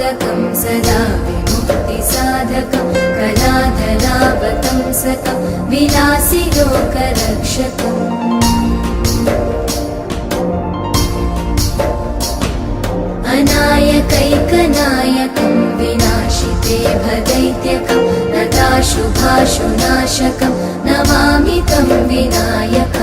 मोदकं सदा विमुक्तिसाधकं कलाधरावतंसकं विलासिलोकरक्षकम् अनायकैकनायकं विनाशिते भदैत्यकं नताशुभाशुनाशकं नमामि तं विनायकम्